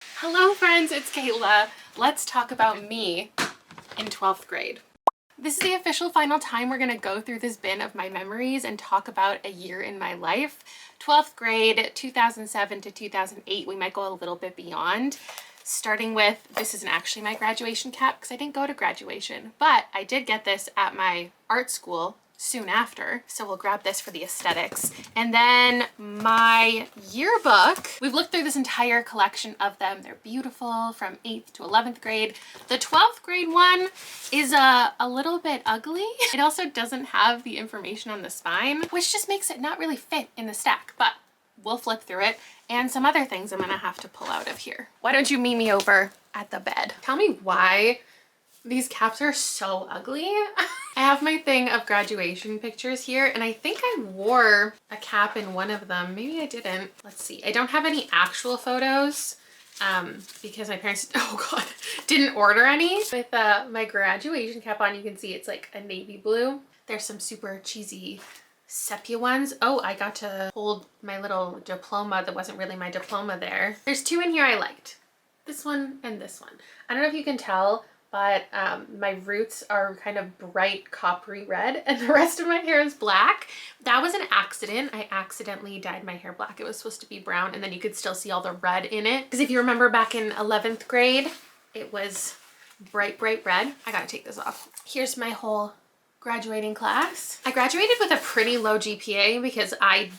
Hello friends, it's Kayla. Let's talk about me in 12th grade. This is the official final time we're gonna go through this bin of my memories and talk about a year in my life. 12th grade, 2007 to 2008, we might go a little bit beyond. Starting with, this isn't actually my graduation cap because I didn't go to graduation, but I did get this at my art school soon after, so we'll grab this for the aesthetics. And then my yearbook, we've looked through this entire collection of them. They're beautiful from 8th to 11th grade. The 12th grade one is a little bit ugly. It also doesn't have the information on the spine, which just makes it not really fit in the stack, but we'll flip through it. And some other things I'm gonna have to pull out of here. Why don't you meet me over at the bed? Tell me why these caps are so ugly. I have my thing of graduation pictures here, and I think I wore a cap in one of them. Maybe I didn't. Let's see. I don't have any actual photos because my parents, oh God, didn't order any. With my graduation cap on, you can see it's like a navy blue. There's some super cheesy sepia ones. Oh, I got to hold my little diploma that wasn't really my diploma there. There's two in here I liked. This one and this one. I don't know if you can tell, but my roots are kind of bright coppery red and the rest of my hair is black. That was an accident. I accidentally dyed my hair black. It was supposed to be brown, and then you could still see all the red in it. Because if you remember back in 11th grade, it was bright red. I gotta take this off. Here's my whole graduating class. I graduated with a pretty low GPA because I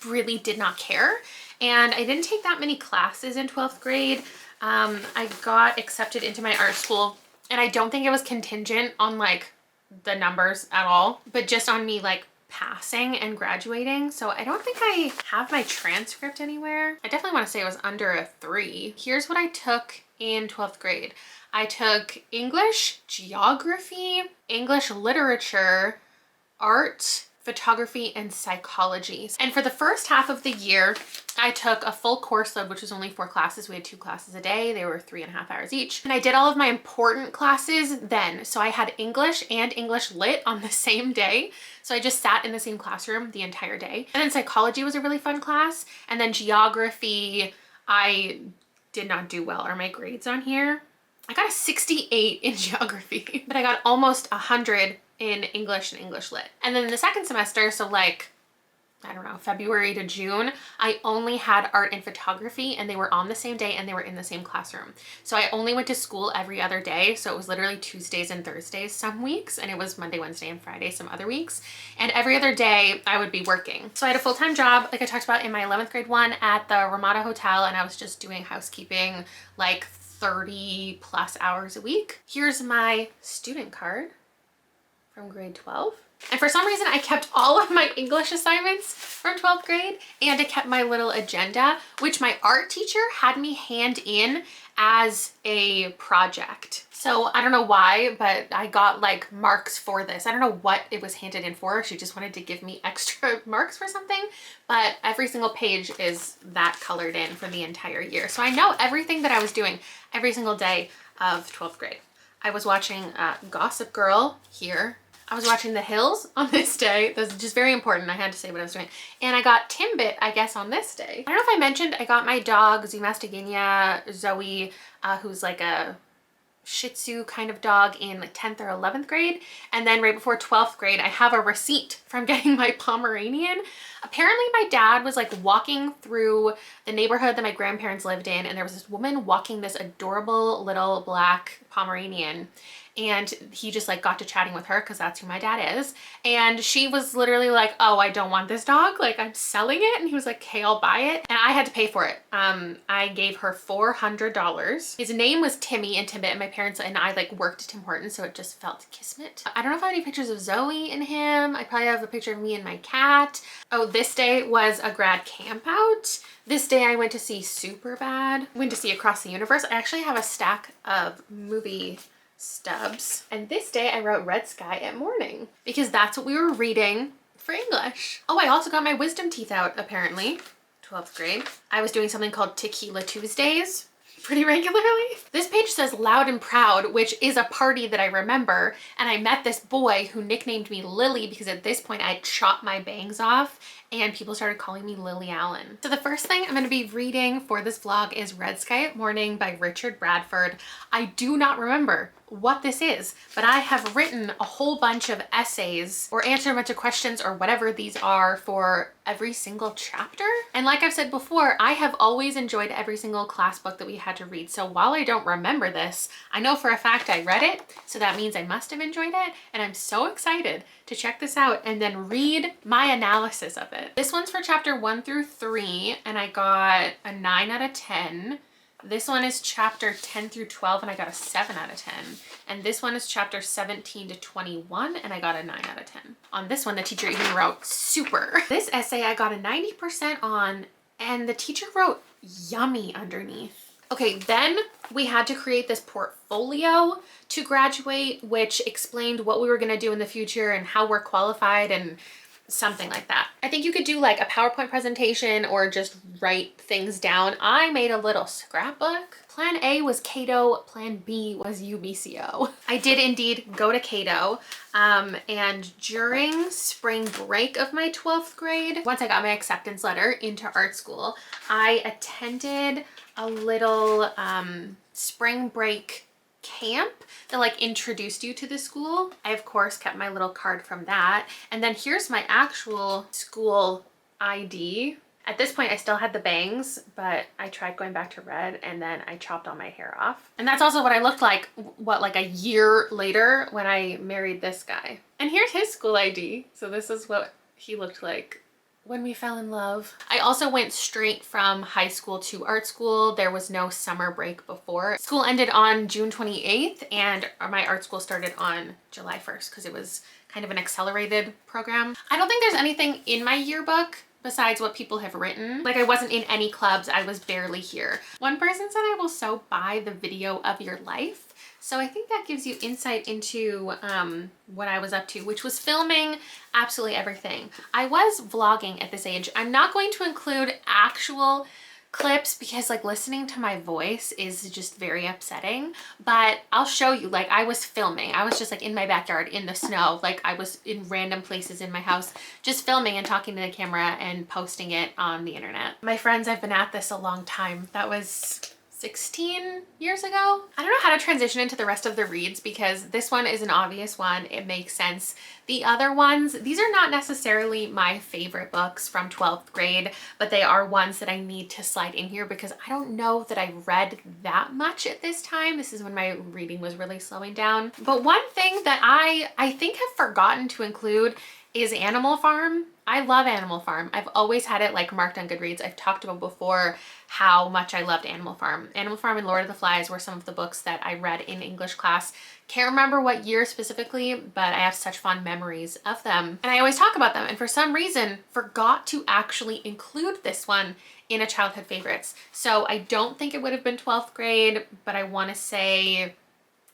really did not care. And I didn't take that many classes in 12th grade. I got accepted into my art school, and I don't think it was contingent on like the numbers at all, but just on me like passing and graduating. So I don't think I have my transcript anywhere. I definitely want to say it was under a 3. Here's what I took in 12th grade. I took English, geography, English literature, art, photography, and psychology. And for the first half of the year, I took a full course load, which was only 4 classes. We had 2 classes a day. They were 3.5 hours each. And I did all of my important classes then. So I had English and English Lit on the same day. So I just sat in the same classroom the entire day. And then psychology was a really fun class. And then geography, I did not do well. Are my grades on here? I got a 68 in geography, but I got almost 100 in English and English Lit. And then the second semester, so like, I don't know, February to June, I only had art and photography, and they were on the same day and they were in the same classroom. So I only went to school every other day. So it was literally Tuesdays and Thursdays some weeks, and it was Monday, Wednesday, and Friday some other weeks. And every other day I would be working. So I had a full-time job, like I talked about in my 11th grade one, at the Ramada Hotel, and I was just doing housekeeping like 30 plus hours a week. Here's my student card from grade 12. And for some reason, I kept all of my English assignments from 12th grade, and I kept my little agenda, which my art teacher had me hand in as a project. So I don't know why, but I got like marks for this. I don't know what it was handed in for. She just wanted to give me extra marks for something, but every single page is that colored in for the entire year. So I know everything that I was doing every single day of 12th grade. I was watching Gossip Girl here. I was watching The Hills on this day. That's just very important. I had to say what I was doing. And I got Timbit, I guess, on this day. I don't know if I mentioned I got my dog, Zumastiginia Zoe, who's like a Shih Tzu kind of dog, in like 10th or 11th grade. And then right before 12th grade, I have a receipt from getting my Pomeranian. Apparently my dad was like walking through the neighborhood that my grandparents lived in, and there was this woman walking this adorable little black Pomeranian. And he just like got to chatting with her because that's who my dad is. And she was literally like, oh, I don't want this dog. Like, I'm selling it. And he was like, okay, I'll buy it. And I had to pay for it. I gave her $400. His name was Timmy and Timbit, and my parents and I like worked at Tim Hortons, so it just felt kismet. I don't know if I have any pictures of Zoe and him. I probably have a picture of me and my cat. Oh, this day was a grad camp out. This day I went to see Superbad. Went to see Across the Universe. I actually have a stack of movie stubs. And this day I wrote Red Sky at Morning because that's what we were reading for English. Oh, I also got my wisdom teeth out apparently. 12th grade. I was doing something called Tequila Tuesdays pretty regularly. This page says Loud and Proud, which is a party that I remember. And I met this boy who nicknamed me Lily because at this point I chopped my bangs off and people started calling me Lily Allen. So the first thing I'm going to be reading for this vlog is Red Sky at Morning by Richard Bradford. I do not remember what this is, but I have written a whole bunch of essays or answered a bunch of questions or whatever these are for every single chapter. And like I've said before, I have always enjoyed every single class book that we had to read. So while I don't remember this, I know for a fact I read it, so that means I must have enjoyed it, and I'm so excited to check this out and then read my analysis of it. This one's for chapter 1 through 3, and I got a 9 out of 10. This one is chapter 10 through 12, and I got a 7 out of 10. And this one is chapter 17 to 21, and I got a 9 out of 10. On this one, the teacher even wrote super. This essay I got a 90% on, and the teacher wrote yummy underneath. Okay, then we had to create this portfolio to graduate, which explained what we were gonna do in the future and how we're qualified and something like that. I think you could do like a PowerPoint presentation or just write things down. I made a little scrapbook. Plan A was Cato, plan B was UBCO. I did indeed go to Cato, and during spring break of my 12th grade, once I got my acceptance letter into art school, I attended a little spring break camp that like introduced you to the school. I of course kept my little card from that, and then here's my actual school ID. At this point I still had the bangs, but I tried going back to red and then I chopped all my hair off. And that's also what I looked like, like a year later when I married this guy. And here's his school ID. So this is what he looked like when we fell in love. I also went straight from high school to art school. There was no summer break before. School ended on June 28th and my art school started on July 1st because it was kind of an accelerated program. I don't think there's anything in my yearbook besides what people have written. Like I wasn't in any clubs, I was barely here. One person said I will so buy the video of your life. So I think that gives you insight into what I was up to, which was filming absolutely everything. I was vlogging at this age. I'm not going to include actual clips because like listening to my voice is just very upsetting, but I'll show you. Like I was filming. I was just like in my backyard in the snow. Like I was in random places in my house just filming and talking to the camera and posting it on the internet. My friends, I've been at this a long time. That was 16 years ago. I don't know how to transition into the rest of the reads because this one is an obvious one. It makes sense. The other ones, these are not necessarily my favorite books from 12th grade, but they are ones that I need to slide in here because I don't know that I read that much at this time. This is when my reading was really slowing down. But one thing that I think have forgotten to include is Animal Farm. I love Animal Farm. I've always had it like marked on Goodreads. I've talked about before how much I loved Animal Farm. Animal Farm and Lord of the Flies were some of the books that I read in English class. Can't remember what year specifically, but I have such fond memories of them. And I always talk about them, and for some reason forgot to actually include this one in a childhood favorites. So I don't think it would have been 12th grade, but I want to say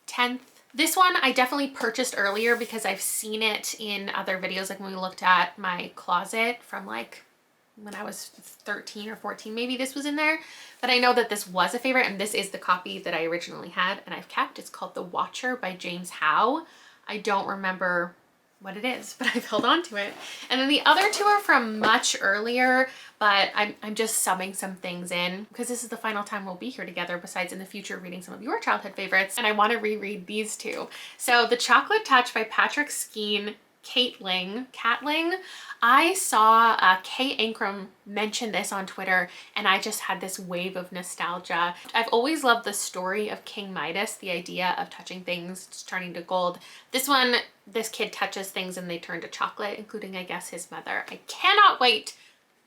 10th. This one I definitely purchased earlier because I've seen it in other videos, like when we looked at my closet from like when I was 13 or 14, maybe this was in there. But I know that this was a favorite, and this is the copy that I originally had and I've kept. It's called The Watcher by James Howe. I don't remember what it is, but I've held on to it. And then the other two are from much earlier, but I'm just subbing some things in because this is the final time we'll be here together, besides in the future reading some of your childhood favorites, and I want to reread these two. So The Chocolate Touch by Patrick Skeen, Catling. I saw Kay Ankrum mention this on Twitter, and I just had this wave of nostalgia. I've always loved the story of King Midas, the idea of touching things turning to gold. This one, this kid touches things and they turn to chocolate, including, I guess, his mother. I cannot wait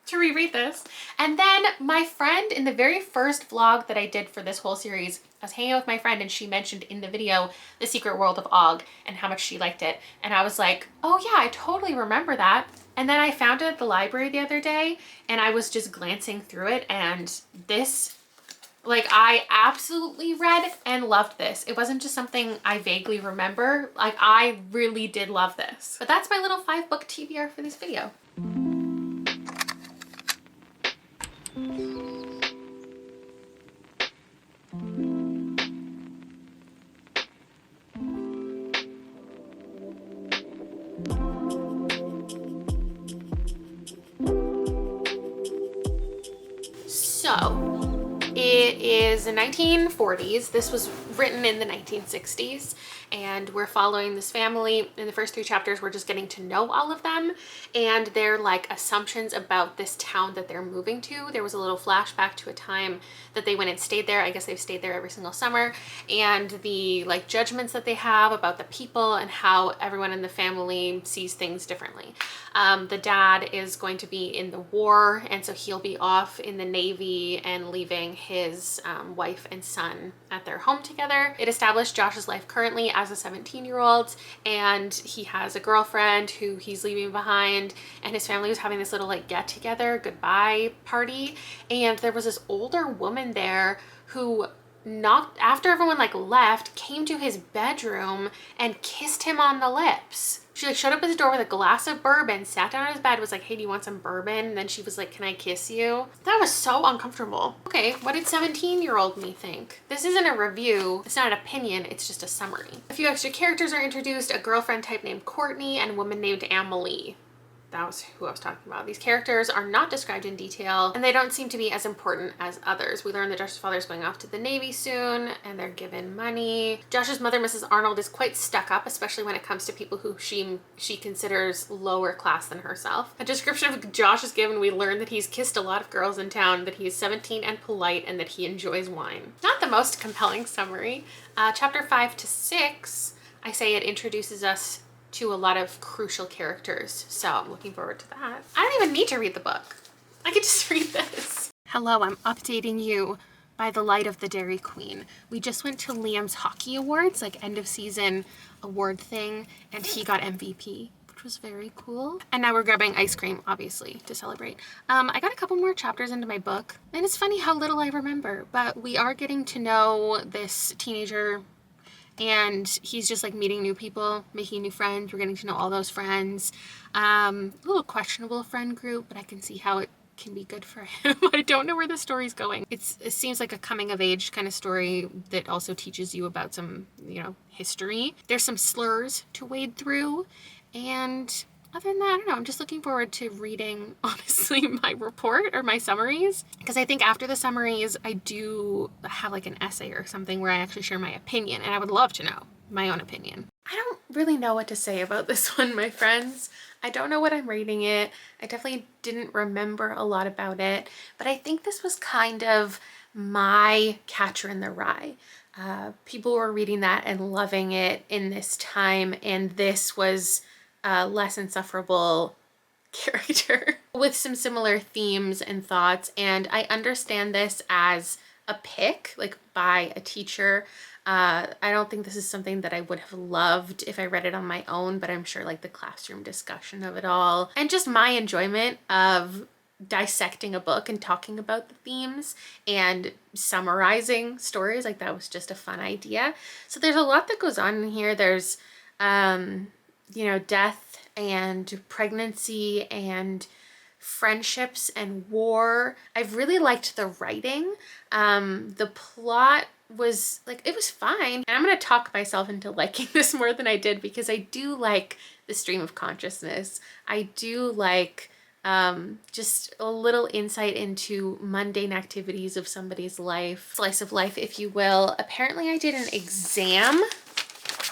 to reread this. And then my friend, in the very first vlog that I did for this whole series, I was hanging out with my friend and she mentioned in the video The Secret World of Og and how much she liked it. And I was like, oh yeah, I totally remember that. And then I found it at the library the other day and I was just glancing through it, and this, like, I absolutely read and loved this. It wasn't just something I vaguely remember. Like, I really did love this. But that's my little 5-book TBR for this video. is the 1940s. This was written in the 1960s, and we're following this family. In the first 3 chapters, we're just getting to know all of them and their like assumptions about this town that they're moving to. There was a little flashback to a time that they went and stayed there. I guess they've stayed there every single summer, and the like judgments that they have about the people and how everyone in the family sees things differently. The dad is going to be in the war, and so he'll be off in the Navy and leaving his wife and son at their home together. It established Josh's life currently as a 17-year-old, and he has a girlfriend who he's leaving behind, and his family was having this little like get together goodbye party, and there was this older woman there who knocked after everyone like left, came to his bedroom and kissed him on the lips. She like showed up at his door with a glass of bourbon, sat down on his bed, was like, hey, do you want some bourbon? And then she was like, can I kiss you? That was so uncomfortable. Okay, what did 17-year-old me think? This isn't a review, it's not an opinion, it's just a summary. A few extra characters are introduced, a girlfriend type named Courtney and a woman named Amelie. That was who I was talking about. These characters are not described in detail, and they don't seem to be as important as others. We learn that Josh's father is going off to the Navy soon, and they're given money. Josh's mother, Mrs. Arnold, is quite stuck up, especially when it comes to people who she considers lower class than herself. A description of Josh is given. We learn that he's kissed a lot of girls in town, that he's 17 and polite, and that he enjoys wine. Not the most compelling summary. Chapter 5 to 6, I say it introduces us to a lot of crucial characters, so I'm looking forward to that. I don't even need to read the book. I could just read this. Hello, I'm updating you by the light of the Dairy Queen. We just went to Liam's hockey awards, like end of season award thing, and he got MVP, which was very cool. And now we're grabbing ice cream, obviously, to celebrate. I got a couple more chapters into my book, and it's funny how little I remember, but we are getting to know this teenager, and he's just like meeting new people, making new friends. We're getting to know all those friends. A little questionable friend group, but I can see how it can be good for him. I don't know where the story's going. It seems like a coming of age kind of story that also teaches you about some, history. There's some slurs to wade through, and other than that, I don't know, I'm just looking forward to reading, honestly, my report or my summaries, because I think after the summaries, I do have like an essay or something where I actually share my opinion, and I would love to know my own opinion. I don't really know what to say about this one, my friends. I don't know what I'm rating it. I definitely didn't remember a lot about it, but I think this was kind of my Catcher in the Rye. People were reading that and loving it in this time, and this was less insufferable character with some similar themes and thoughts. And I understand this as a pick, like by a teacher. I don't think this is something that I would have loved if I read it on my own, but I'm sure like the classroom discussion of it all and just my enjoyment of dissecting a book and talking about the themes and summarizing stories, like that was just a fun idea. So there's a lot that goes on in here. There's death and pregnancy and friendships and war. I've really liked the writing. The plot was like, it was fine. And I'm going to talk myself into liking this more than I did, because I do like the stream of consciousness. I do like just a little insight into mundane activities of somebody's life, slice of life, if you will. Apparently I did an exam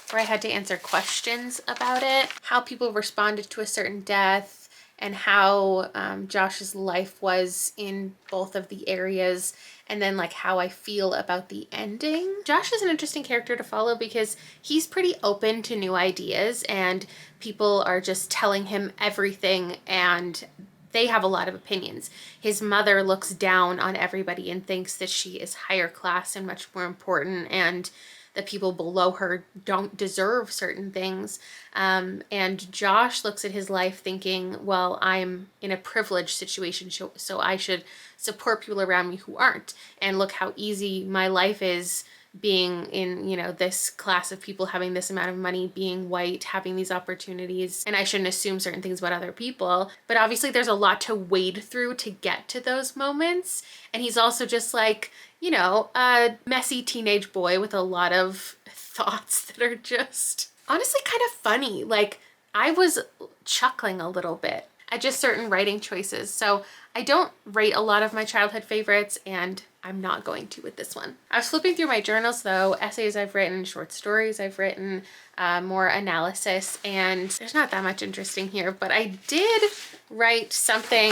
where I had to answer questions about it, how people responded to a certain death, and how Josh's life was in both of the areas, and then like how I feel about the ending. Josh is an interesting character to follow because he's pretty open to new ideas, and people are just telling him everything, and they have a lot of opinions. His mother looks down on everybody and thinks that she is higher class and much more important, and the people below her don't deserve certain things. And Josh looks at his life thinking, well, I'm in a privileged situation, so I should support people around me who aren't. And look how easy my life is being in, this class of people, having this amount of money, being white, having these opportunities, and I shouldn't assume certain things about other people. But obviously there's a lot to wade through to get to those moments. And he's also just like, a messy teenage boy with a lot of thoughts that are just honestly kind of funny. Like, I was chuckling a little bit at just certain writing choices. So I don't rate a lot of my childhood favorites, and I'm not going to with this one. I was flipping through my journals though, essays I've written, short stories I've written, more analysis, and there's not that much interesting here, but I did write something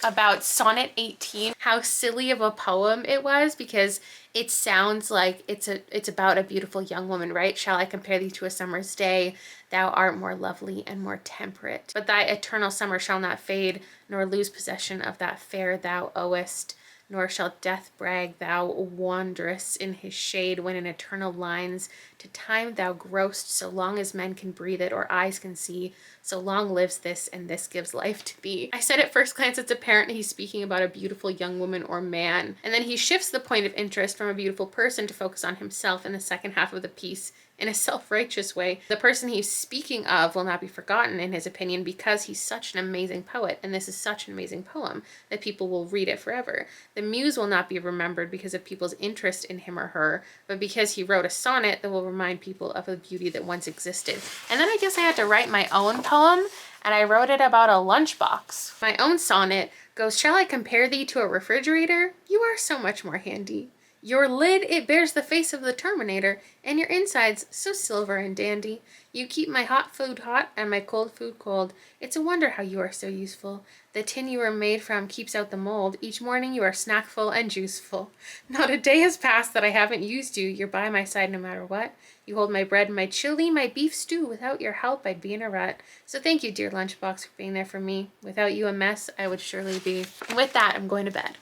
about Sonnet 18, how silly of a poem it was, because it sounds like it's about a beautiful young woman, right? Shall I compare thee to a summer's day? Thou art more lovely and more temperate. But thy eternal summer shall not fade, nor lose possession of that fair thou owest. Nor shall death brag thou wanderest in his shade, when in eternal lines to time thou growest. So long as men can breathe it or eyes can see, so long lives this, and this gives life to thee. I said at first glance it's apparent he's speaking about a beautiful young woman or man, and then he shifts the point of interest from a beautiful person to focus on himself in the second half of the piece in a self-righteous way. The person he's speaking of will not be forgotten, in his opinion, because he's such an amazing poet, and this is such an amazing poem that people will read it forever. The muse will not be remembered because of people's interest in him or her, but because he wrote a sonnet that will remind people of a beauty that once existed. And then I guess I had to write my own poem, and I wrote it about a lunchbox. My own sonnet goes, shall I compare thee to a refrigerator? You are so much more handy. Your lid, it bears the face of the Terminator, and your insides so silver and dandy. You keep my hot food hot and my cold food cold. It's a wonder how you are so useful. The tin you are made from keeps out the mold. Each morning you are snackful and juiceful. Not a day has passed that I haven't used you. You're by my side no matter what. You hold my bread and my chili, my beef stew. Without your help, I'd be in a rut. So thank you, dear lunchbox, for being there for me. Without you, a mess I would surely be. And with that, I'm going to bed.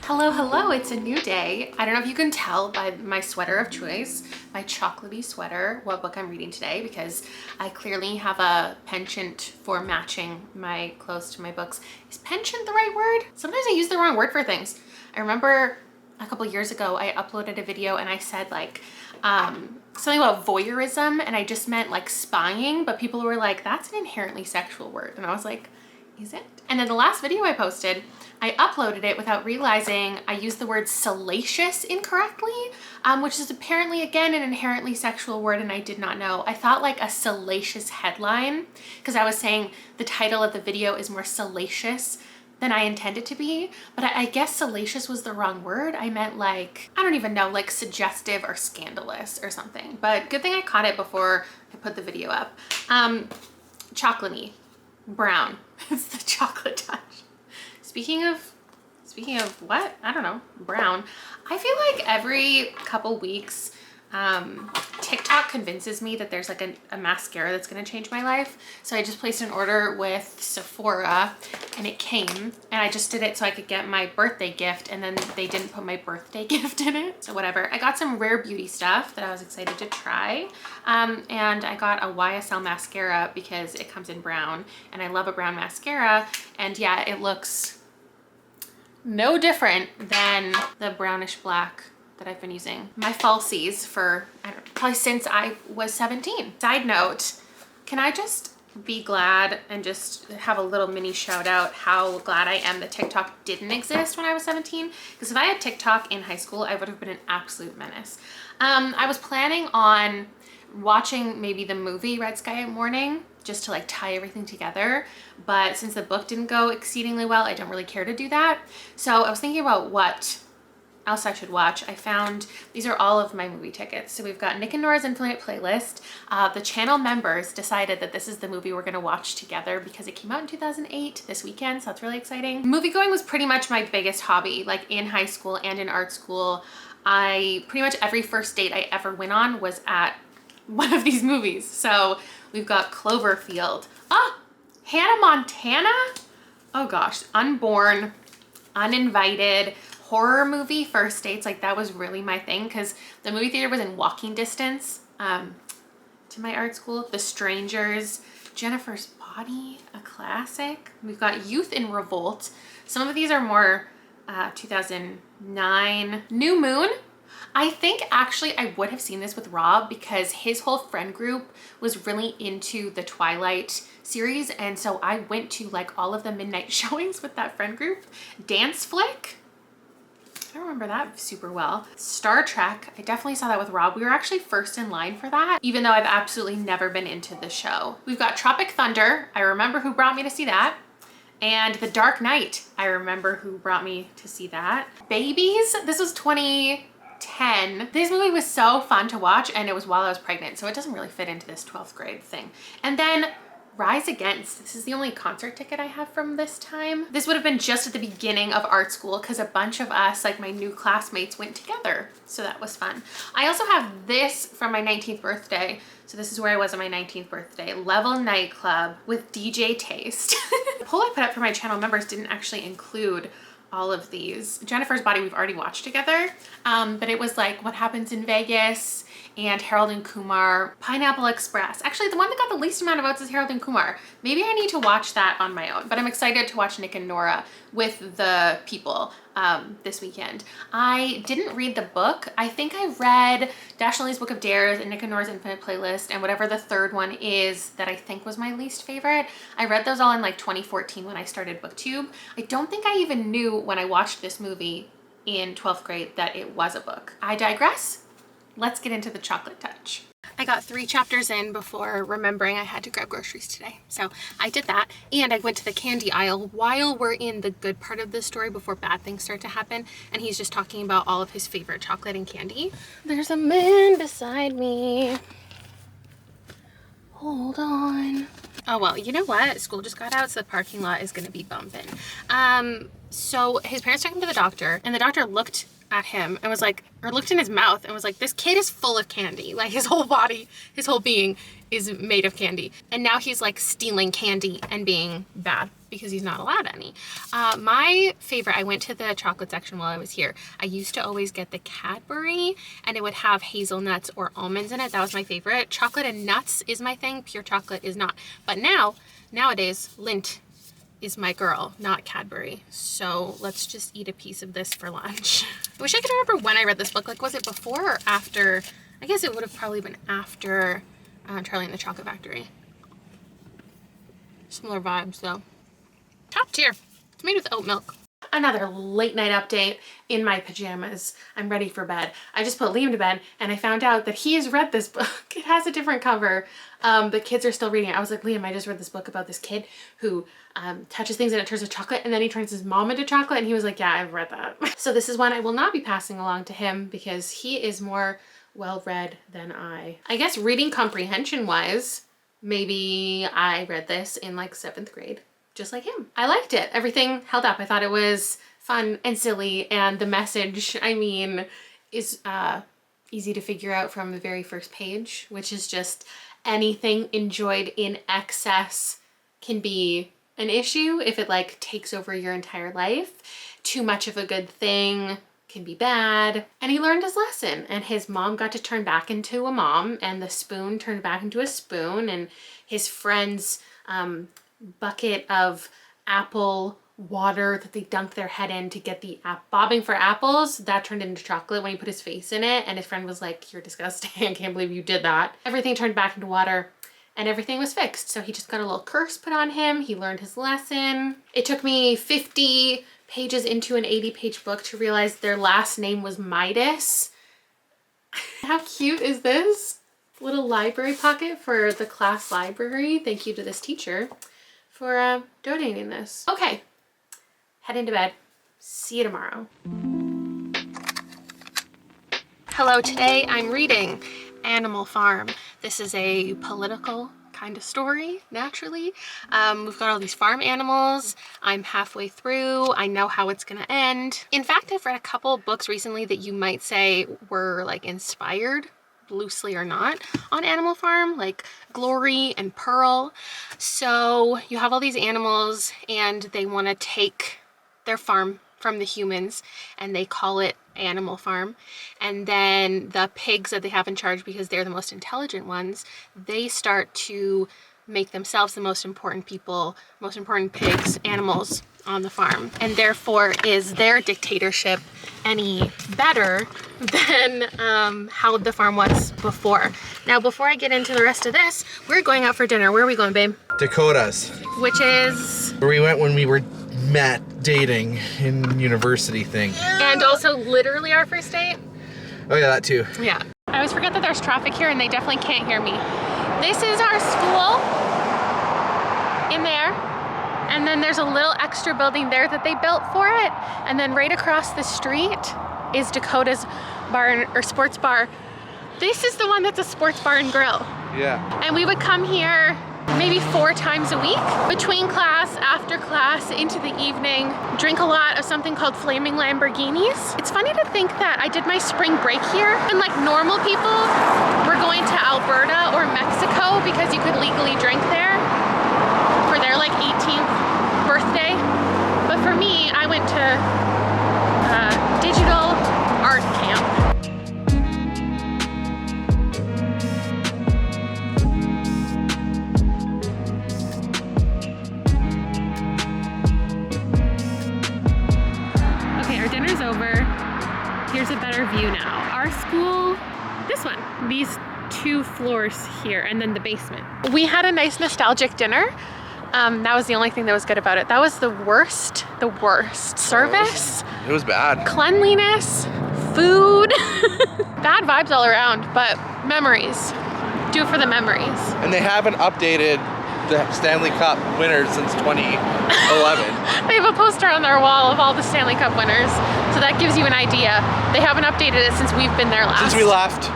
Hello, hello, it's a new day. I don't know if you can tell by my sweater of choice, my chocolatey sweater, what book I'm reading today, because I clearly have a penchant for matching my clothes to my books. Is penchant the right word? Sometimes I use the wrong word for things. I remember a couple years ago, I uploaded a video and I said like, something about voyeurism, and I just meant like spying, but people were like, that's an inherently sexual word. And I was like, is it? And then the last video I posted, I uploaded it without realizing I used the word salacious incorrectly, which is apparently, again, an inherently sexual word, and I did not know. I thought like a salacious headline, because I was saying the title of the video is more salacious than I intended to be, but I guess salacious was the wrong word. I meant like, I don't even know, like suggestive or scandalous or something, but good thing I caught it before I put the video up. Chocolatey, brown. It's the chocolate touch. Speaking of what? I don't know, brown. I feel like every couple weeks, TikTok convinces me that there's like a mascara that's gonna change my life. So I just placed an order with Sephora and it came, and I just did it so I could get my birthday gift, and then they didn't put my birthday gift in it. So whatever. I got some Rare Beauty stuff that I was excited to try. And I got a YSL mascara because it comes in brown, and I love a brown mascara. And yeah, it looks no different than the brownish black that I've been using. My falsies for, I don't know, probably since I was 17. Side note, can I just be glad and just have a little mini shout out how glad I am that TikTok didn't exist when I was 17? Because if I had TikTok in high school, I would have been an absolute menace. I was planning on watching maybe the movie Red Sky at Morning, just to like tie everything together. But since the book didn't go exceedingly well, I don't really care to do that. So I was thinking about what else I should watch. I found, these are all of my movie tickets. So we've got Nick and Nora's Infinite Playlist. The channel members decided that this is the movie we're gonna watch together because it came out in 2008 this weekend, so that's really exciting. Movie going was pretty much my biggest hobby, like in high school and in art school. Pretty much every first date I ever went on was at one of these movies. So we've got Cloverfield. Hannah Montana? Oh gosh, Unborn, Uninvited, horror movie first dates. Like that was really my thing because the movie theater was in walking distance to my art school. The Strangers, Jennifer's Body, a classic. We've got Youth in Revolt. Some of these are more 2009. New Moon. I think actually I would have seen this with Rob because his whole friend group was really into the Twilight series, and so I went to like all of the midnight showings with that friend group. Dance Flick, I don't remember that super well. Star Trek, I definitely saw that with Rob. We were actually first in line for that, even though I've absolutely never been into the show. We've got Tropic Thunder. I remember who brought me to see that. And The Dark Knight, I remember who brought me to see that. Babies, this was 2010. This movie was so fun to watch, and it was while I was pregnant, so it doesn't really fit into this 12th grade thing. And then Rise Against. This is the only concert ticket I have from this time. This would have been just at the beginning of art school because a bunch of us, like my new classmates, went together. So that was fun. I also have this from my 19th birthday. So this is where I was on my 19th birthday. Level Nightclub with DJ Taste. The poll I put up for my channel members didn't actually include all of these. Jennifer's Body we've already watched together, but it was like What Happens in Vegas and Harold and Kumar. Pineapple Express. Actually, the one that got the least amount of votes is Harold and Kumar. Maybe I need to watch that on my own, but I'm excited to watch Nick and Nora with the people this weekend. I didn't read the book. I think I read Dash and Lee's Book of Dares and Nick and Nora's Infinite Playlist and whatever the third one is that I think was my least favorite. I read those all in like 2014 when I started BookTube. I don't think I even knew when I watched this movie in 12th grade that it was a book. I digress. Let's get into the chocolate touch. I got 3 chapters in before remembering I had to grab groceries today. So I did that, and I went to the candy aisle while we're in the good part of the story before bad things start to happen, and he's just talking about all of his favorite chocolate and candy. There's a man beside me. Hold on. Oh, well, you know what? School just got out, so the parking lot is gonna be bumping. So his parents took him to the doctor, and the doctor looked at him and was like, or looked in his mouth and was like, this kid is full of candy. Like his whole body, his whole being is made of candy. And now he's like stealing candy and being bad because he's not allowed any. My favorite, I went to the chocolate section while I was here. I used to always get the Cadbury and it would have hazelnuts or almonds in it. That was my favorite. Chocolate and nuts is my thing. Pure chocolate is not. But nowadays, Lindt is my girl, not Cadbury. So let's just eat a piece of this for lunch. I wish I could remember when I read this book. Like, was it before or after? I guess it would have probably been after Charlie and the Chocolate Factory. Similar vibes though. Top tier. It's made with oat milk. Another late night update in my pajamas. I'm ready for bed. I just put Liam to bed and I found out that he has read this book. It has a different cover. The kids are still reading it. I was like, Liam, I just read this book about this kid who touches things and it turns to chocolate and then he turns his mom into chocolate. And he was like, yeah, I've read that. So this is one I will not be passing along to him because he is more well-read than I. I guess reading comprehension wise, maybe I read this in like 7th grade. Just like him. I liked it. Everything held up. I thought it was fun and silly, and the message, I mean, is easy to figure out from the very first page, which is just anything enjoyed in excess can be an issue if it like takes over your entire life. Too much of a good thing can be bad. And he learned his lesson, and his mom got to turn back into a mom, and the spoon turned back into a spoon, and his friend's bucket of apple water that they dunked their head in to get the bobbing for apples, that turned into chocolate when he put his face in it, and his friend was like, you're disgusting, I can't believe you did that. Everything turned back into water and everything was fixed. So he just got a little curse put on him. He learned his lesson. It took me 50 pages into an 80-page book to realize their last name was Midas. How cute is this? Little library pocket for the class library. Thank you to this teacher for donating this. Okay, head into bed. See you tomorrow. Hello, today I'm reading Animal Farm. This is a political kind of story, naturally. We've got all these farm animals. I'm halfway through. I know how it's gonna end. In fact, I've read a couple books recently that you might say were like inspired, loosely or not, on Animal Farm, like Glory and Pearl. So you have all these animals and they want to take their farm from the humans and they call it Animal Farm. And then the pigs that they have in charge, because they're the most intelligent ones, they start to make themselves the most important people, most important pigs, animals on the farm. And therefore, is their dictatorship any better than how the farm was before? Now, before I get into the rest of this, we're going out for dinner. Where are we going, babe? Dakota's. Which is? Where we went when we were dating in university thing. And also literally our first date? Oh yeah, that too. Yeah. I always forget that there's traffic here and they definitely can't hear me. This is our school in there. And then there's a little extra building there that they built for it. And then right across the street is Dakota's bar or sports bar. This is the one that's a sports bar and grill. Yeah. And we would come here maybe 4 times a week, between class, after class, into the evening, drink a lot of something called Flaming Lamborghinis. It's funny to think that I did my spring break here, and like normal people were going to Alberta or Mexico because you could legally drink there for their like 18th birthday. But for me, I went to digital art camp. Over. Here's a better view now. Our school, this one, these 2 floors here, and then the basement. We had a nice nostalgic dinner. That was the only thing that was good about it. That was the worst service. It was bad. Cleanliness, food, bad vibes all around, but memories. Do it for the memories. And they haven't updated the Stanley Cup winners since 2011. They have a poster on their wall of all the Stanley Cup winners, so that gives you an idea. They haven't updated it since we've been there last. Since we left.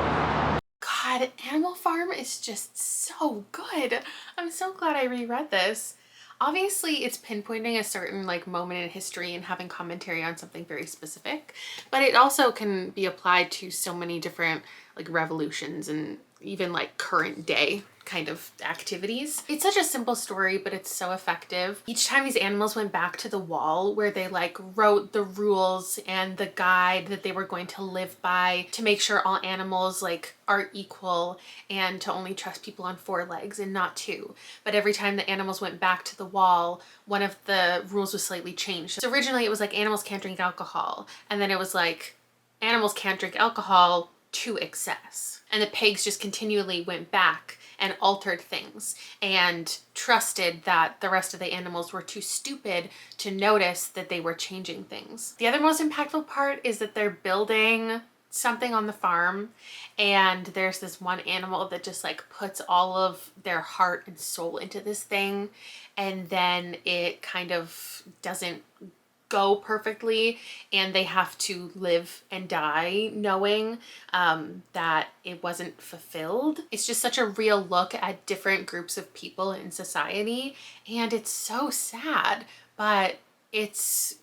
God, Animal Farm is just so good. I'm so glad I reread this. Obviously, it's pinpointing a certain like moment in history and having commentary on something very specific, but it also can be applied to so many different like revolutions and even like current day kind of activities. It's such a simple story, but it's so effective. Each time these animals went back to the wall where they like wrote the rules and the guide that they were going to live by to make sure all animals like are equal and to only trust people on 4 legs and not 2. But every time the animals went back to the wall, one of the rules was slightly changed. So originally it was like animals can't drink alcohol, and then it was like animals can't drink alcohol to excess. And the pigs just continually went back and altered things and trusted that the rest of the animals were too stupid to notice that they were changing things. The other most impactful part is that they're building something on the farm, and there's this one animal that just like puts all of their heart and soul into this thing, and then it kind of doesn't go perfectly, and they have to live and die knowing that it wasn't fulfilled. It's just such a real look at different groups of people in society, and it's so sad, but it's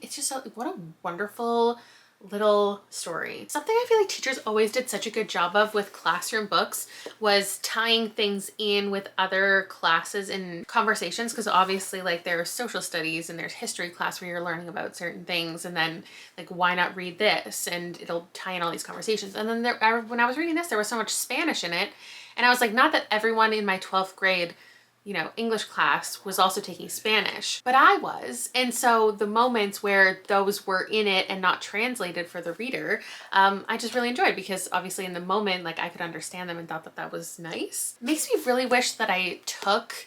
just what a wonderful little story. Something I feel like teachers always did such a good job of with classroom books was tying things in with other classes and conversations, because obviously like there's social studies and there's history class where you're learning about certain things, and then like why not read this, and it'll tie in all these conversations. And then when I was reading this, there was so much Spanish in it, and I was like, not that everyone in my 12th grade English class was also taking Spanish, but I was. And so the moments where those were in it and not translated for the reader, I just really enjoyed, because obviously in the moment, like I could understand them and thought that that was nice. Makes me really wish that I took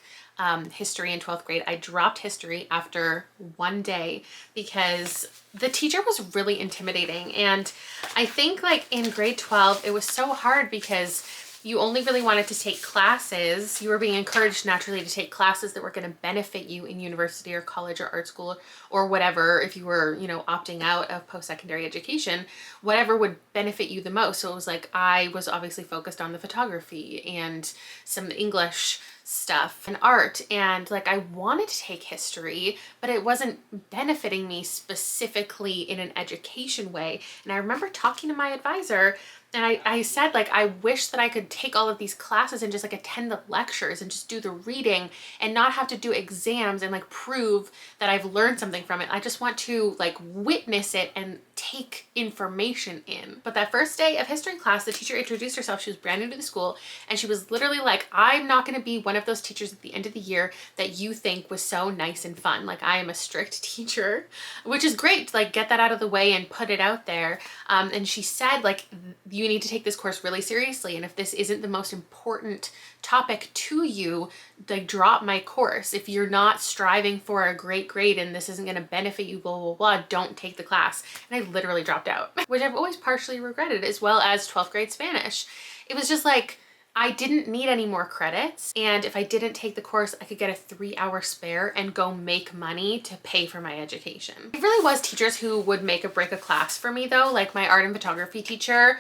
history in 12th grade. I dropped history after 1 day because the teacher was really intimidating. And I think like in grade 12, it was so hard because you only really wanted to take classes. You were being encouraged naturally to take classes that were going to benefit you in university or college or art school or whatever. If you were, opting out of post-secondary education, whatever would benefit you the most. So it was like, I was obviously focused on the photography and some English stuff and art, and like I wanted to take history, but it wasn't benefiting me specifically in an education way. And I remember talking to my advisor, and I said, like, I wish that I could take all of these classes and just like attend the lectures and just do the reading and not have to do exams and like prove that I've learned something from it. I just want to like witness it and take information in. But that first day of history class, the teacher introduced herself. She was brand new to the school, and she was literally like, I'm not going to be one of those teachers at the end of the year that you think was so nice and fun. Like, I am a strict teacher, which is great to like get that out of the way and put it out there. And she said, like, you need to take this course really seriously, and if this isn't the most important topic to you, like, drop my course. If you're not striving for a great grade and this isn't going to benefit you, blah, blah, blah, don't take the class. And I literally dropped out, which I've always partially regretted, as well as 12th grade Spanish. It was just like, I didn't need any more credits, and if I didn't take the course, I could get a 3-hour spare and go make money to pay for my education. It really was teachers who would make or break a class for me though. Like my art and photography teacher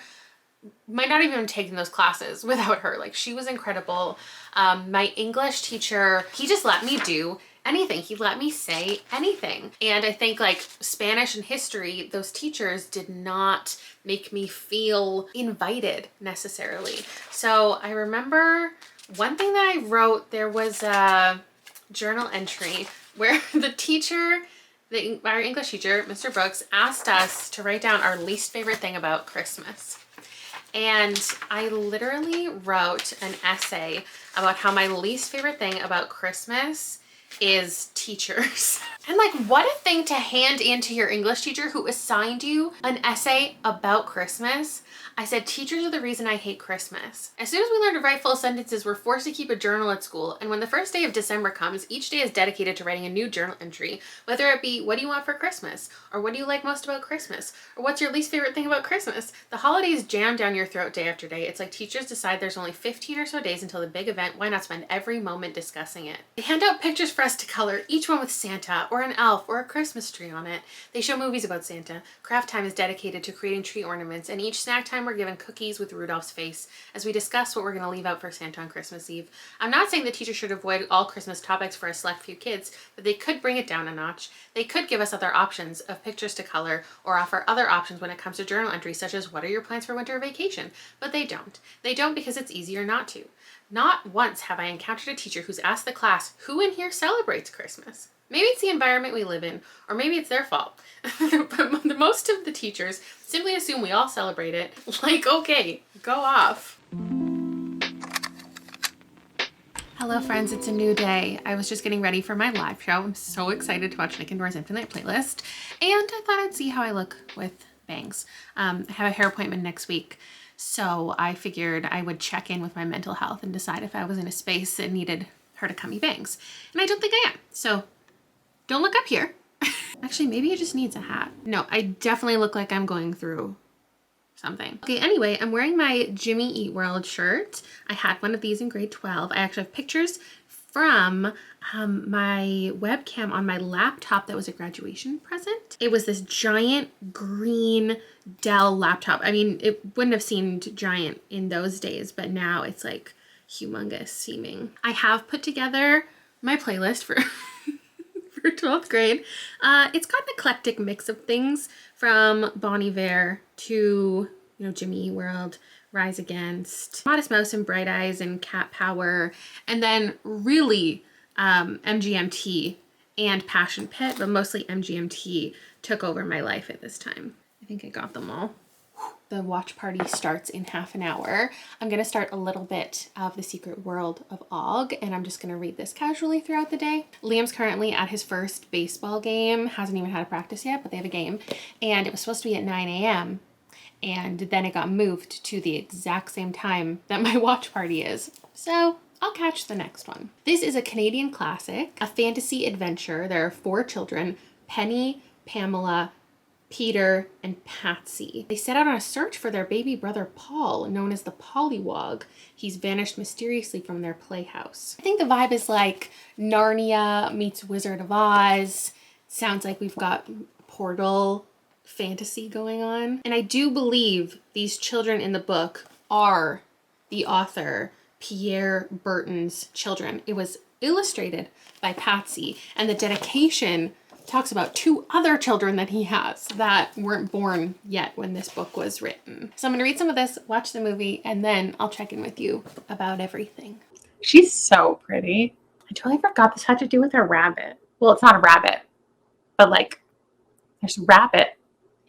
might not even have taken those classes without her. Like she was incredible. My English teacher, he just let me do anything. He let me say anything. And I think like Spanish and history, those teachers did not make me feel invited necessarily. So I remember one thing that I wrote, there was a journal entry where the teacher, our English teacher, Mr. Brooks, asked us to write down our least favorite thing about Christmas. And I literally wrote an essay about how my least favorite thing about Christmas is teachers. And like, what a thing to hand in to your English teacher who assigned you an essay about Christmas. I said, teachers are the reason I hate Christmas. As soon as we learn to write full sentences, we're forced to keep a journal at school. And when the first day of December comes, each day is dedicated to writing a new journal entry, whether it be, what do you want for Christmas? Or what do you like most about Christmas? Or what's your least favorite thing about Christmas? The holidays jam down your throat day after day. It's like teachers decide there's only 15 or so days until the big event. Why not spend every moment discussing it? They hand out pictures for us to color, each one with Santa or an elf or a Christmas tree on it. They show movies about Santa. Craft time is dedicated to creating tree ornaments, and each snack time we're given cookies with Rudolph's face as we discuss what we're going to leave out for Santa on Christmas Eve. I'm not saying that teachers should avoid all Christmas topics for a select few kids, but they could bring it down a notch. They could give us other options of pictures to color or offer other options when it comes to journal entries, such as what are your plans for winter vacation? But they don't. They don't because it's easier not to. Not once have I encountered a teacher who's asked the class, who in here celebrates Christmas? Maybe it's the environment we live in, or maybe it's their fault. But most of the teachers simply assume we all celebrate it. Like, okay, go off. Hello friends, it's a new day. I was just getting ready for my live show. I'm so excited to watch Nick and Dora's Infinite Playlist. And I thought I'd see how I look with bangs. I have a hair appointment next week. So I figured I would check in with my mental health and decide if I was in a space that needed her to cut me bangs. And I don't think I am. So don't look up here. Actually, maybe it just needs a hat. No, I definitely look like I'm going through something. Okay, anyway, I'm wearing my Jimmy Eat World shirt. I had one of these in grade 12. I actually have pictures from my webcam on my laptop that was a graduation present. It was this giant green Dell laptop. I mean, it wouldn't have seemed giant in those days, but now it's like humongous seeming. I have put together my playlist for for 12th grade. It's got an eclectic mix of things from Bon Iver to, Jimmy Eat World, Rise Against, Modest Mouse and Bright Eyes and Cat Power, and then really MGMT and Passion Pit, but mostly MGMT took over my life at this time. I think I got them all. The watch party starts in half an hour. I'm going to start a little bit of The Secret World of Og, and I'm just going to read this casually throughout the day. Liam's currently at his first baseball game. Hasn't even had a practice yet, but they have a game. And it was supposed to be at 9 a.m. And then it got moved to the exact same time that my watch party is. So I'll catch the next one. This is a Canadian classic, a fantasy adventure. There are 4 children, Penny, Pamela, Peter, and Patsy. They set out on a search for their baby brother Paul, known as the Pollywog. He's vanished mysteriously from their playhouse. I think the vibe is like Narnia meets Wizard of Oz. Sounds like we've got Portal fantasy going on. And I do believe these children in the book are the author Pierre Burton's children. It was illustrated by Patsy, and the dedication talks about 2 other children that he has that weren't born yet when this book was written. So I'm gonna read some of this, watch the movie, and then I'll check in with you about everything. She's so pretty. I totally forgot this had to do with her rabbit. Well, it's not a rabbit, but like there's rabbit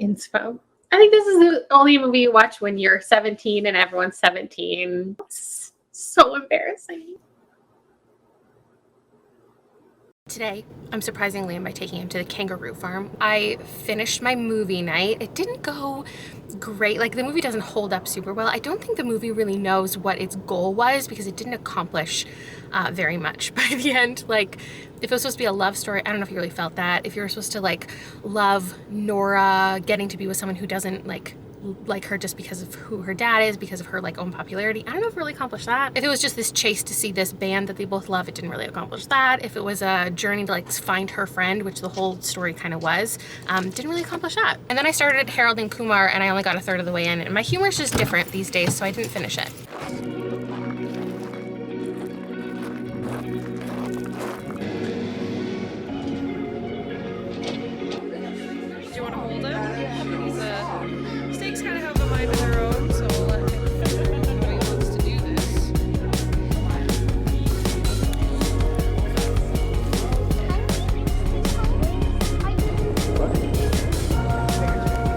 inspo. I think this is the only movie you watch when you're 17 and everyone's 17. It's so embarrassing. Today, I'm surprising Liam by taking him to the kangaroo farm. I finished my movie night. It didn't go great. Like, the movie doesn't hold up super well. I don't think the movie really knows what its goal was because it didn't accomplish very much by the end. Like, if it was supposed to be a love story, I don't know if you really felt that. If you were supposed to, like, love Nora getting to be with someone who doesn't, like, like her just because of who her dad is, because of her like own popularity. I don't know if it really accomplished that. If it was just this chase to see this band that they both love, it didn't really accomplish that. If it was a journey to like find her friend, which the whole story kind of was, didn't really accomplish that. And then I started Harold and Kumar and I only got a third of the way in, and my humor is just different these days, so I didn't finish it. Snakes kind of have a mind of their own, so we'll let him know he wants to do this.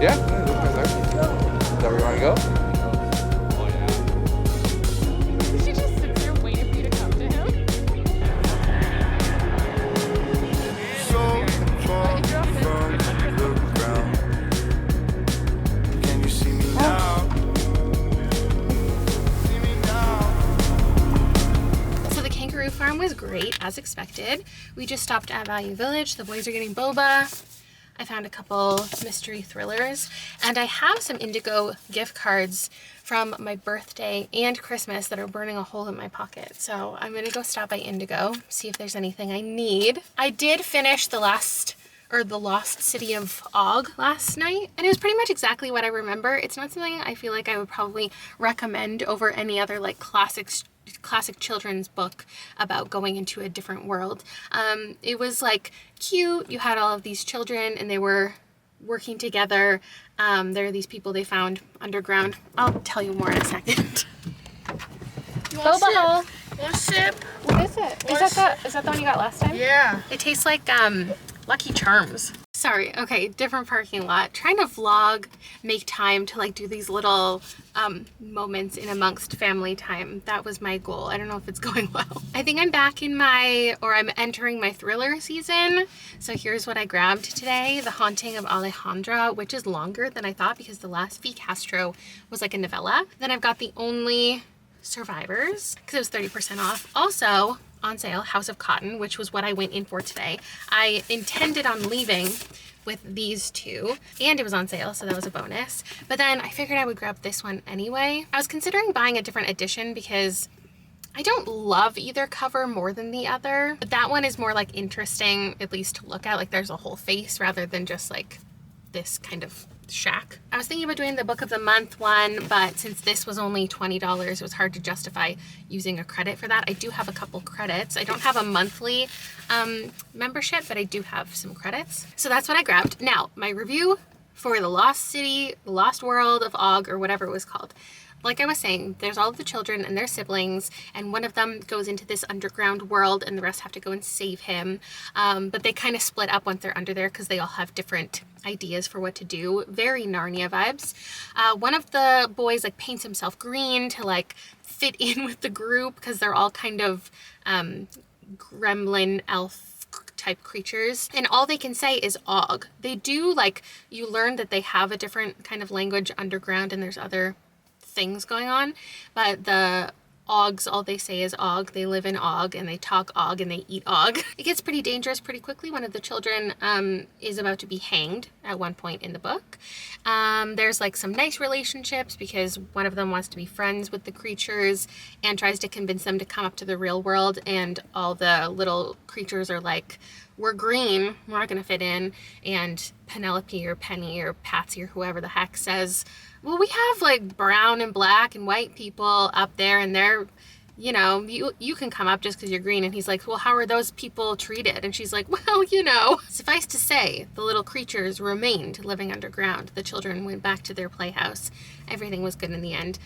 Yeah, is that where you want to go? She just sits there waiting for you to come to him. So far from the ground. Can you see me now? See me now. So the kangaroo farm was great, as expected. We just stopped at Value Village. The boys are getting boba. I found a couple mystery thrillers, and I have some Indigo gift cards from my birthday and Christmas that are burning a hole in my pocket. So I'm gonna go stop by Indigo, see if there's anything I need. I did finish the Lost City of Og last night, and it was pretty much exactly what I remember. It's not something I feel like I would probably recommend over any other like classic children's book about going into a different world. It was like cute. You had all of these children and they were working together. There are these people they found underground. I'll tell you more in a second. Boba hole. Want a sip? What is it? Is that the one you got last time? Yeah. It tastes like Lucky Charms. Sorry, okay, different parking lot. Trying to vlog, make time to like do these little moments in amongst family time. That was my goal. I don't know if it's going well. I think I'm back in I'm entering my thriller season. So here's what I grabbed today. The Haunting of Alejandra, which is longer than I thought because the last V. Castro was like a novella. Then I've got The Only Survivors because it was 30% off. Also, on sale, House of Cotton, which was what I went in for today. I intended on leaving with these two, and it was on sale, so that was a bonus. But then I figured I would grab this one anyway. I was considering buying a different edition because I don't love either cover more than the other, but that one is more like interesting, at least to look at. Like there's a whole face rather than just like this kind of shack. I was thinking about doing the book of the month one, but since this was only $20, it was hard to justify using a credit for that. I do have a couple credits. I don't have a monthly membership, but I do have some credits. So that's what I grabbed. Now, my review for the Lost City, the Lost World of Og, or whatever it was called. Like I was saying, there's all of the children and their siblings, and one of them goes into this underground world and the rest have to go and save him. But they kind of split up once they're under there because they all have different ideas for what to do. Very Narnia vibes. One of the boys like paints himself green to like fit in with the group because they're all kind of gremlin elf type creatures, and all they can say is Og. They do like, you learn that they have a different kind of language underground and there's other things going on, but the Ogs, all they say is Og. They live in Og and they talk Og and they eat Og. It gets pretty dangerous pretty quickly. One of the children is about to be hanged at one point in the book. There's like some nice relationships because one of them wants to be friends with the creatures and tries to convince them to come up to the real world, and all the little creatures are like, we're green, we're not gonna fit in. And Penelope or Penny or Patsy or whoever the heck says, well, we have like brown and black and white people up there and they're, you know, you can come up just because you're green. And he's like, well, how are those people treated? And she's like, well, you know. Suffice to say, the little creatures remained living underground. The children went back to their playhouse. Everything was good in the end.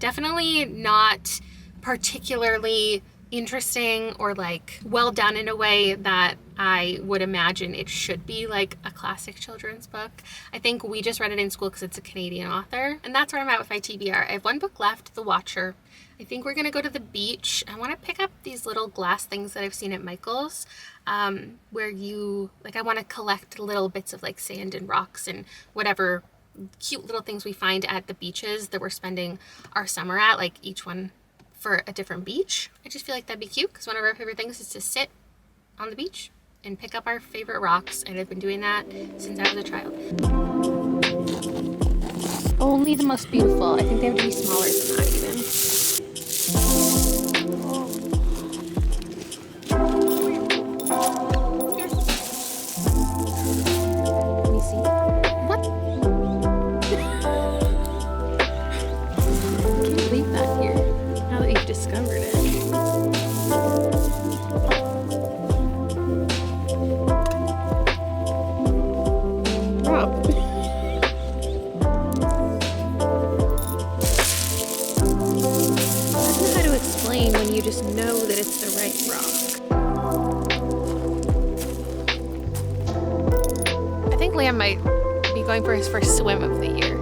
Definitely not particularly interesting or like well done in a way that I would imagine it should be like a classic children's book. I think we just read it in school because it's a Canadian author, and that's where I'm at with my TBR. I have one book left, The Watcher. I think we're gonna go to the beach. I want to pick up these little glass things that I've seen at Michael's, where you like, I want to collect little bits of like sand and rocks and whatever cute little things we find at the beaches that we're spending our summer at, like each one for a different beach. I just feel like that'd be cute because one of our favorite things is to sit on the beach and pick up our favorite rocks, and I've been doing that since I was a child. Only the most beautiful. I think they have to be smaller than that even. Let me see. What? I can't leave that here now that you've discovered it. Rob. I don't know how to explain when you just know that it's the right rock. I think Liam might be going for his first swim of the year.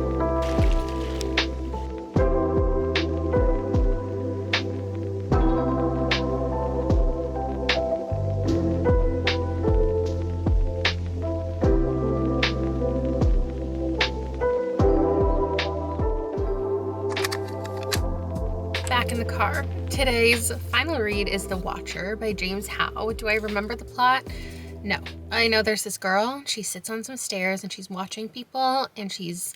Back in the car. Today's final read is The Watcher by James Howe. Do I remember the plot? No. I know there's this girl, she sits on some stairs and she's watching people and she's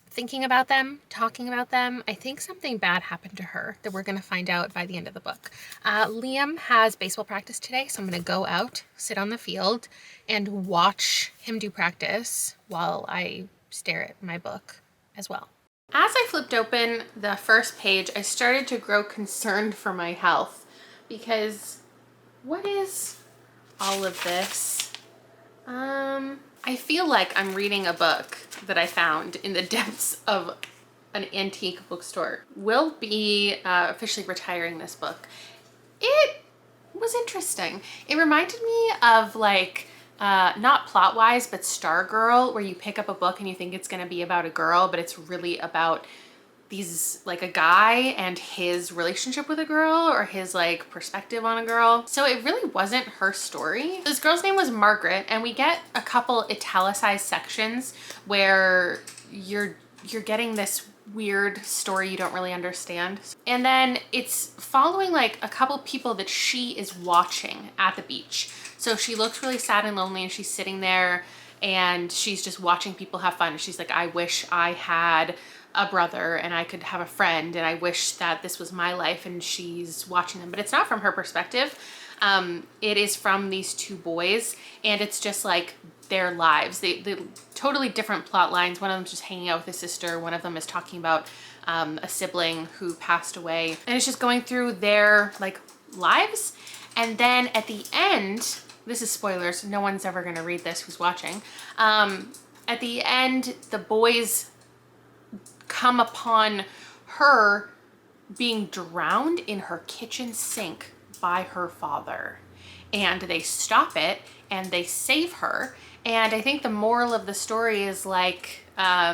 thinking about them, talking about them. I think something bad happened to her that we're gonna find out by the end of the book. Liam has baseball practice today, so I'm gonna go out, sit on the field, and watch him do practice while I stare at my book as well. As I flipped open the first page, I started to grow concerned for my health because what is all of this? I feel like I'm reading a book that I found in the depths of an antique bookstore. We'll be officially retiring this book. It was interesting. It reminded me of like, not plot-wise, but Stargirl, where you pick up a book and you think it's gonna be about a girl, but it's really about these, like a guy and his relationship with a girl or his like perspective on a girl. So it really wasn't her story. This girl's name was Margaret, and we get a couple italicized sections where you're getting this weird story you don't really understand. And then it's following like a couple people that she is watching at the beach. So she looks really sad and lonely and she's sitting there and she's just watching people have fun. And she's like, I wish I had a brother and I could have a friend and I wish that this was my life, and she's watching them. But it's not from her perspective. It is from these two boys, and it's just like their lives. They totally different plot lines. One of them's just hanging out with his sister. One of them is talking about a sibling who passed away. And it's just going through their like lives. And then at the end, this is spoilers, no one's ever gonna read this who's watching. At the end, the boys come upon her being drowned in her kitchen sink by her father. And they stop it and they save her. And I think the moral of the story is like, I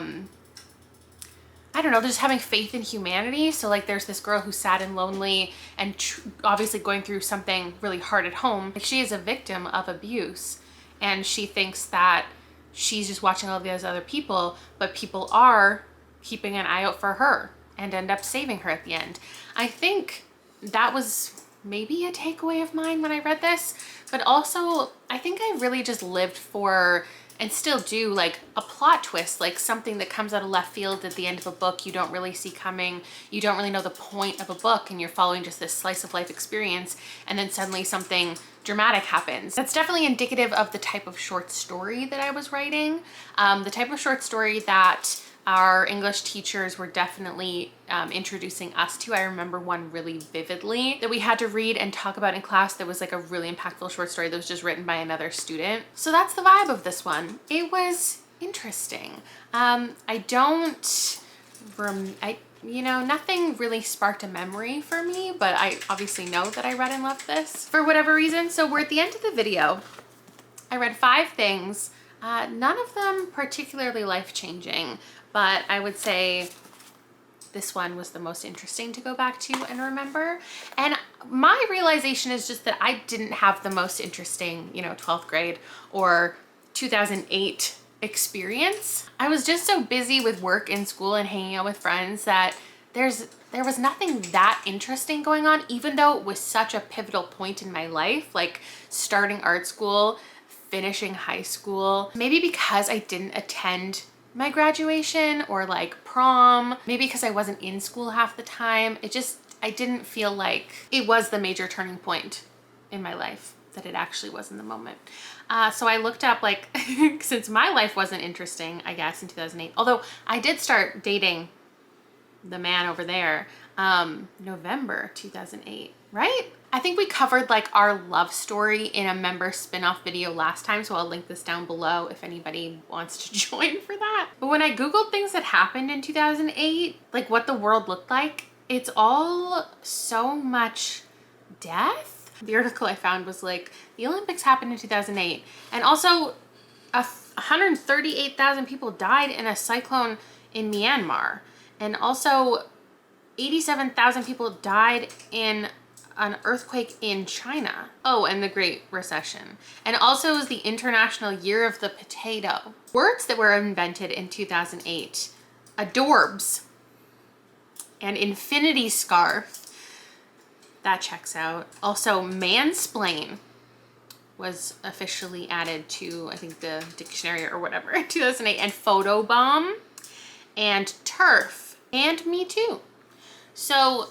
don't know, just having faith in humanity. So like there's this girl who's sad and lonely and obviously going through something really hard at home. Like she is a victim of abuse and she thinks that she's just watching all these other people, but people are keeping an eye out for her and end up saving her at the end. I think that was maybe a takeaway of mine when I read this, but also I think I really just lived for, and still do, like a plot twist, like something that comes out of left field at the end of a book you don't really see coming. You don't really know the point of a book and you're following just this slice of life experience, and then suddenly something dramatic happens. That's definitely indicative of the type of short story that I was writing. The type of short story that our English teachers were definitely introducing us to. I remember one really vividly that we had to read and talk about in class that was like a really impactful short story that was just written by another student. So that's the vibe of this one. It was interesting. You know, nothing really sparked a memory for me, but I obviously know that I read and loved this for whatever reason. So we're at the end of the video. I read 5 things, none of them particularly life-changing, but I would say this one was the most interesting to go back to and remember. And my realization is just that I didn't have the most interesting, you know, 12th grade or 2008 experience. I was just so busy with work and school and hanging out with friends that there was nothing that interesting going on, even though it was such a pivotal point in my life, like starting art school, finishing high school. Maybe because I didn't attend my graduation or like prom. Maybe because I wasn't in school half the time. I didn't feel like it was the major turning point in my life that it actually was in the moment. So I looked up, like, since my life wasn't interesting, I guess, in 2008, although I did start dating the man over there, November 2008, right? I think we covered like our love story in a member spin-off video last time, so I'll link this down below if anybody wants to join for that. But when I Googled things that happened in 2008, like what the world looked like, it's all so much death. The article I found was like, the Olympics happened in 2008, and also 138,000 people died in a cyclone in Myanmar, and also 87,000 people died in an earthquake in China. Oh, and the Great Recession. And also it was the International Year of the Potato. Words that were invented in 2008: adorbs and infinity scarf. That checks out. Also, mansplain was officially added to, I think, the dictionary or whatever in 2008, and photobomb and turf and Me Too. So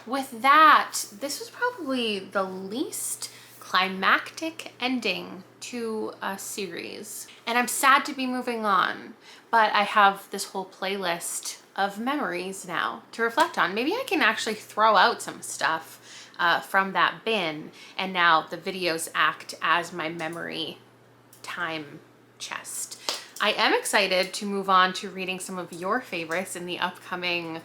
with that, this was probably the least climactic ending to a series. And I'm sad to be moving on, but I have this whole playlist of memories now to reflect on. Maybe I can actually throw out some stuff from that bin, and now the videos act as my memory time chest. I am excited to move on to reading some of your favorites in the upcoming,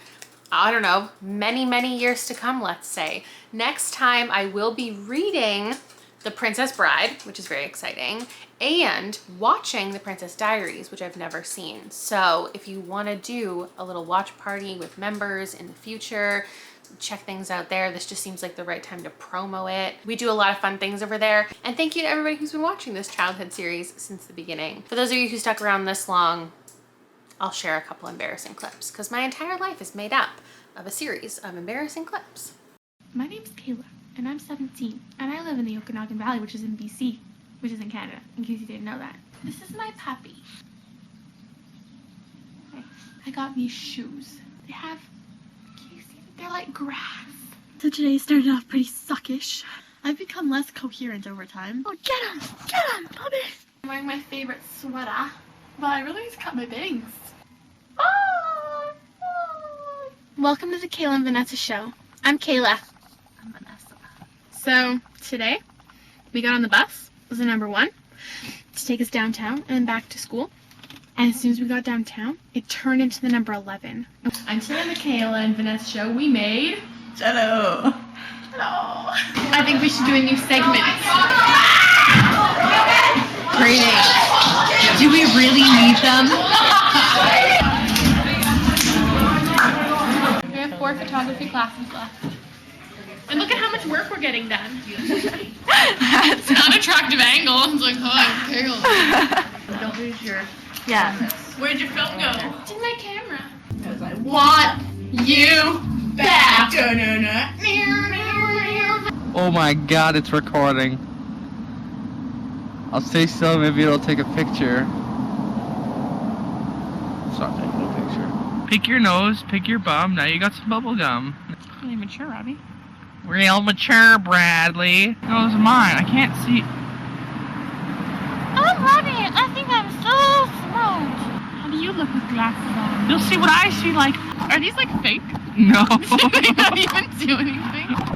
I don't know, many years to come, let's say. Next time I will be reading The Princess Bride, which is very exciting, and watching The Princess Diaries, which I've never seen. So if you want to do a little watch party with members in the future, check things out there. This just seems like the right time to promo it. We do a lot of fun things over there. And thank you to everybody who's been watching this childhood series since the beginning. For those of you who stuck around this long, I'll share a couple embarrassing clips, because my entire life is made up of a series of embarrassing clips. My name's Kayla, and I'm 17, and I live in the Okanagan Valley, which is in BC, which is in Canada, in case you didn't know that. This is my puppy. Okay. I got these shoes. They have, can you see that? They're like grass. So today started off pretty suckish. I've become less coherent over time. Oh, get 'em, puppy. I'm wearing my favorite sweater, but I really need to cut my bangs. Welcome to the Kayla and Vanessa show. I'm Kayla. I'm Vanessa. So today we got on the bus. It was the number 1 to take us downtown and back to school. And as soon as we got downtown, it turned into the number 11. And today on the Kayla and Vanessa show, we made Jello. Hello. I think we should do a new segment. Great. Do we really need them? We have 4 photography classes left. And look at how much work we're getting done. It's an unattractive angle. It's like, oh, Kayla. Don't lose your... Yeah. Where'd your film go? It's in my camera. Because I want you back. Oh my god, it's recording. I'll stay still, maybe it'll take a picture. It's not taking a picture. Pick your nose, pick your bum, now you got some bubble gum. Really mature, Robbie. Real mature, Bradley. No, it's mine, I can't see. I'm Robbie. I think I'm so smart. How do you look with glasses on? You'll see what I see, like. Are these like fake? No. They don't even do anything.